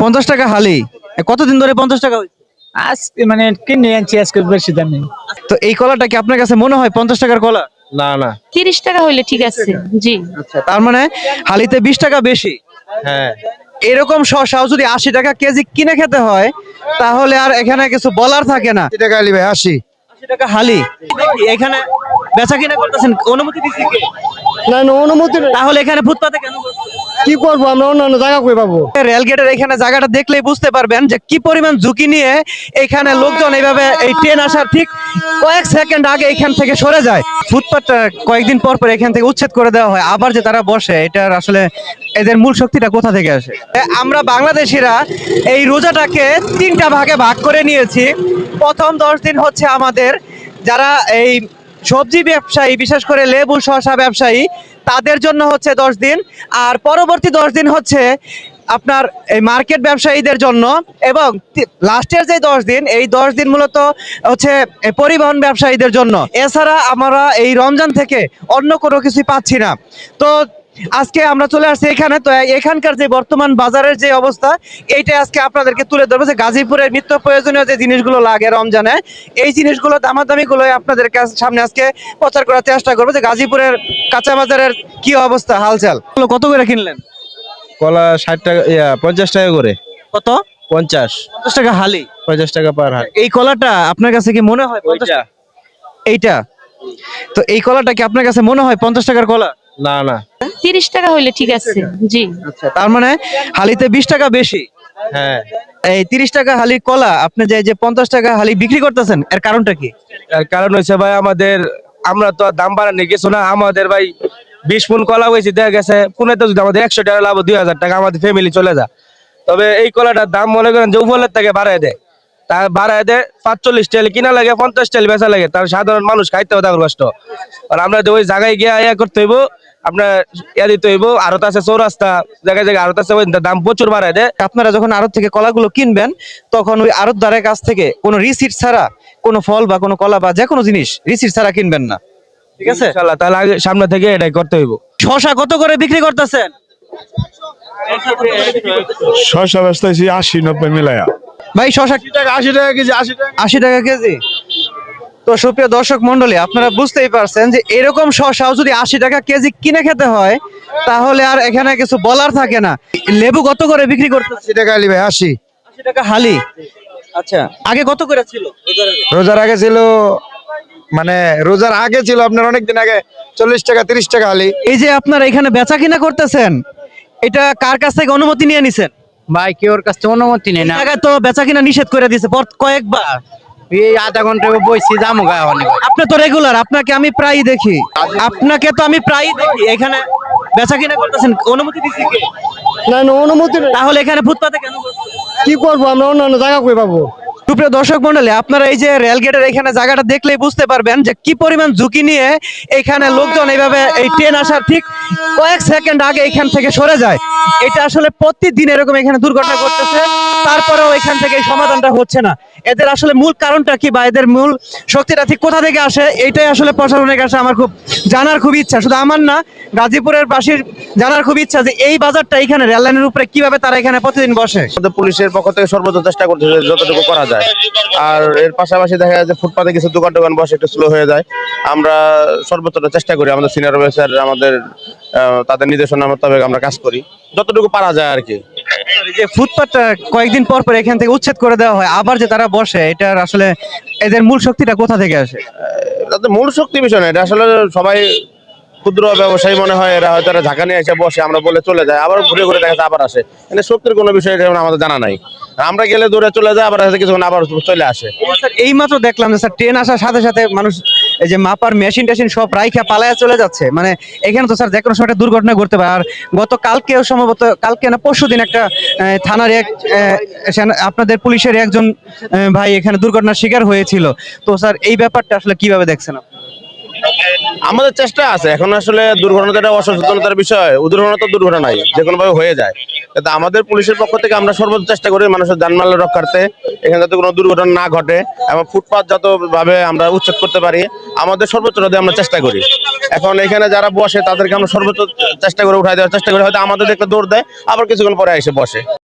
50 টাকা হালি। কতদিন ধরে 50 টাকা হয়েছে? আজকে মানে কিনে আনছি, আজকে বেশি দাম নেই। তো এই কলাটা কি আপনার কাছে মনে হয় 50 টাকার কলা? না না। 30 টাকা হইলে ঠিক আছে। জি। আচ্ছা, তার মানে হালিতে 20 টাকা বেশি। হ্যাঁ, এরকম শসাও যদি 80 টাকা কেজি কিনে খেতে হয়, তাহলে আর এখানে কিছু বলার থাকে না। 80 টাকা আলি ভাই, 80। 80 টাকা হালি। দেখি এখানে বেচা কিনা করতেছেন, অনুমতি দিচ্ছি কে? না না, অনুমতি নেই। তাহলে এখানে ফুটপাতে কেন বসছেন? কি করবো আমরা, অন্যান্য জায়গা কই পাবো? রেল গেটের এখানে জায়গাটা দেখলেই বুঝতে পারবেন যে কি পরিমাণ ঝুঁকি নিয়ে এখানে লোকজন এইভাবে এই ট্রেন আসার ঠিক কয়েক সেকেন্ড আগে এখান থেকে সরে যায়। ফুটপাতটা কয়েকদিন পর পর এখান থেকে উচ্ছেদ করে দেওয়া হয়, আবার যে তারা বসে, এটার আসলে এদের মূল শক্তিটা কোথা থেকে আসে? আমরা বাংলাদেশিরা এই রোজাটাকে 3টা ভাগে ভাগ করে নিয়েছি। প্রথম 10 দিন হচ্ছে আমাদের যারা এই সবজি ব্যবসায়ী, বিশেষ করে লেবু শসা ব্যবসায়ী, তাদের জন্য হচ্ছে 10 দিন। আর পরবর্তী 10 দিন হচ্ছে আপনার এই মার্কেট ব্যবসায়ীদের জন্য। এবং লাস্টের যে 10 দিন, এই 10 দিন মূলত হচ্ছে পরিবহন ব্যবসায়ীদের জন্য। এছাড়া আমরা এই রমজান থেকে অন্য কোনো কিছুই পাচ্ছি না। তো আজকে আমরা চলে আসছি এখানে। তো এখানকার যে বর্তমান বাজারের যে অবস্থা, এইটা আজকে আপনাদেরকে তুলে ধরবো, যে গাজীপুরের নিত্য প্রয়োজনীয় যে জিনিসগুলো লাগে রমজানে, এই জিনিসগুলো দামাদামি গুলো আপনাদের সামনে আজকে প্রচার করার চেষ্টা করবো, যে গাজীপুরের কাঁচা বাজারের কি অবস্থা, হালচাল। কত করে কিনলেন? কলা 60 টাকা, 50 টাকা করে। কত? 50। 50 টাকা হালি। 50 টাকা পার হাট। এই কলাটা আপনার কাছে কি মনে হয় 50 ওইটা। এইটা? তো এই কলাটা কি আপনার কাছে মনে হয় 50 টাকার কলা? না না। 30 টাকা হইলে ঠিক আছে। জি। আচ্ছা, তার মানে হালিতে 20 টাকা বেশি। হ্যাঁ, এই 30 টাকা হালি কলা আপনি যে 50 টাকা হালি বিক্রি করতেছেন, এর কারণটা কি? এর কারণ হচ্ছে ভাই, আমরা তো আর দাম বাড়ানি কিছু না। আমাদের ভাই 20 মণ কলা হয়েছে, দেখা গেছে পুনেতে যদি আমাদের 100 টাকা লাভ, 2000 টাকা আমাদের ফ্যামিলি চলে যায়। তবে এই কলাটার দাম মনে করেন যে উপরের থেকে বাড়ায় দেয়, তা বাড়ায় দেয় 45 টাকা কিনা লাগে, 50 টাকা বেচা লাগে। তার সাধারণ মানুষ খাইতে হবে, তার কষ্ট। আর আমরা ওই জায়গায় গিয়ে করতে হইব, আপনার দিতে হইব। আড়ত আছে চৌরাস্তা, জায়গায় জায়গায় আড়ত আছে, ওই দাম প্রচুর বাড়ায় দেয়। আপনারা যখন আড়ত থেকে কলাগুলো কিনবেন, তখন ওই আড়তদারের কাছ থেকে কোনো রিসিট ছাড়া কোনো ফল বা কোনো কলা বা যে কোনো জিনিস রিসিট ছাড়া কিনবেন না, ঠিক আছে? ইনশাআল্লাহ, তাহলে আগে সামনে থেকে এটাই করতে হইব। শসা কত করে বিক্রি করতেছেন? শসা বেচতেছি 80-90 মিলায়া। ভাই শসা 80 টাকা, 80 টাকা কেজি, 80 টাকা। 80 টাকা কেজি। তো সুপ্রিয় দর্শক মন্ডলী, আপনারা বুঝতেই পারছেন যে এরকম শসাও যদি 80 টাকা কেজি কিনে খেতে হয়, তাহলে আর এখানে কিছু বলার থাকে না। লেবু কত করে বিক্রি করতেছে? 80 টাকা আলি ভাই, 80। 80 টাকা হালি। আচ্ছা, আগে কত করে ছিল? রোজার আগে ছিল, মানে রোজার আগে ছিল আপনার অনেকদিন আগে 40 টাকা 30 টাকা আলি। এই যে আপনারা এখানে বেচা কিনা করতেছেন, এটা কার কাছ থেকে অনুমতি নিয়ে নিছেন? ভাই কি ওর কাছ থেকে অনুমতি নেই না। এই জায়গায় তো বেচা কিনা নিষেধ করে দিয়েছে কয়েকবার। এই আধা ঘন্টা বইছি, যাবো গা অনেক। আপনি তো রেগুলার, আপনাকে আমি প্রায়ই দেখি। এখানে বেচা কিনা করতেছেন, অনুমতি দিচ্ছি কে? না না, অনুমতি নেই। তাহলে এখানে ফুটপাতে কেন বসছেন? কি করবো আমরা, অন্যান্য জায়গা কই পাবো? সুপ্রিয় দর্শক মন্ডলী, আপনারা এই যে রেল গেটের এখানে জায়গাটা দেখলেই বুঝতে পারবেন যে কি পরিমাণ ঝুঁকি নিয়ে এখানে লোকজন এইভাবে এই ট্রেন আসার ঠিক কয়েক সেকেন্ড আগে এখান থেকে সরে যায়। এটা আসলে প্রতিদিন এরকম এখানে দুর্ঘটনা ঘটতেছে, তারপরেও এখান থেকে এই সমাধানটা হচ্ছে না। এদের আসলে মূল কারণটা কি, বা এদের মূল শক্তিটা ঠিক কোথা থেকে আসে, এইটাই আসলে প্রশাসনের কাছে আমার খুব জানার খুব ইচ্ছা। শুধু আমার না, গাজীপুরের বাসীর জানার খুব ইচ্ছা যে এই বাজারটা এখানে রেল লাইনের উপরে কিভাবে তারা এখানে প্রতিদিন বসে। আমাদের পুলিশের পক্ষ থেকে সর্বোচ্চ চেষ্টা করতেছে যতটুকু করা যায়। আর এর পাশাপাশি দেখা যায় যে ফুটপাতে কিছু দোকান টোকান বসে একটু স্লো হয়ে যায়। আমরা সর্বোচ্চটা চেষ্টা করি, আমাদের সিনিয়র অফিসার আমাদের তাদের নির্দেশনা মোতাবেক আমরা কাজ করি যতটুকু পারা যায় আর কি। যে ফুটপাতটা কয়েকদিন পর পর এখান থেকে উচ্ছেদ করে দেওয়া হয়, আবার যে তারা বসে, এটার আসলে এদের মূল শক্তিটা কোথা থেকে আসে? তাদের মূল শক্তি বিষয় না, এটা আসলে সবাই ক্ষুদ্র ব্যবসায়ী মনে হয়, এরা হয়তো ঝাঁকা নিয়ে এসে বসে, আমরা বলে চলে যায়, আবার ঘুরে ঘুরে দেখা যায় আবার আসে। মানে শক্তির কোনো বিষয় আমাদের জানা নাই। আমরা গেলে দূরে চলে যায়, আবার কিছুক্ষণ আবার চলে আসে। এই মাত্র দেখলাম যে স্যার, ট্রেন আসার সাথে সাথে মানুষ এই যে মাপার মেশিন টেশিন সব রাইখা পালায়া চলে যাচ্ছে। মানে এখানে তো স্যার যে কোনো সময় একটা দুর্ঘটনা ঘটতে পারে। আর গতকালকেও সম্ভবত, কালকে না পরশুদিন, একটা থানার আপনাদের পুলিশের একজন ভাই এখানে দুর্ঘটনার শিকার হয়েছিল। তো স্যার এই ব্যাপারটা আসলে কিভাবে দেখছেন আপনি? আমাদের চেষ্টা আছে এখন, আসলে দুর্ঘটনাটা অসচেতনতার বিষয়, দুর্ঘটনা তো দুর্ঘটনাই যে কোনো ভাবে হয়ে যায়। কিন্তু আমাদের পুলিশের পক্ষ থেকে আমরা সর্বোচ্চ চেষ্টা করি মানুষের জানমাল রক্ষার্থে, এখানে যাতে কোনো দুর্ঘটনা না ঘটে এবং ফুটপাত যত ভাবে আমরা উচ্ছেদ করতে পারি, আমাদের সর্বোচ্চটা দিয়ে আমরা চেষ্টা করি। এখন এখানে যারা বসে তাদেরকে আমরা সর্বোচ্চ চেষ্টা করে উঠাই দেওয়ার চেষ্টা করি, হয়তো আমাদের দেখতে দৌড় দেয়, আবার কিছুক্ষণ পরে এসে বসে।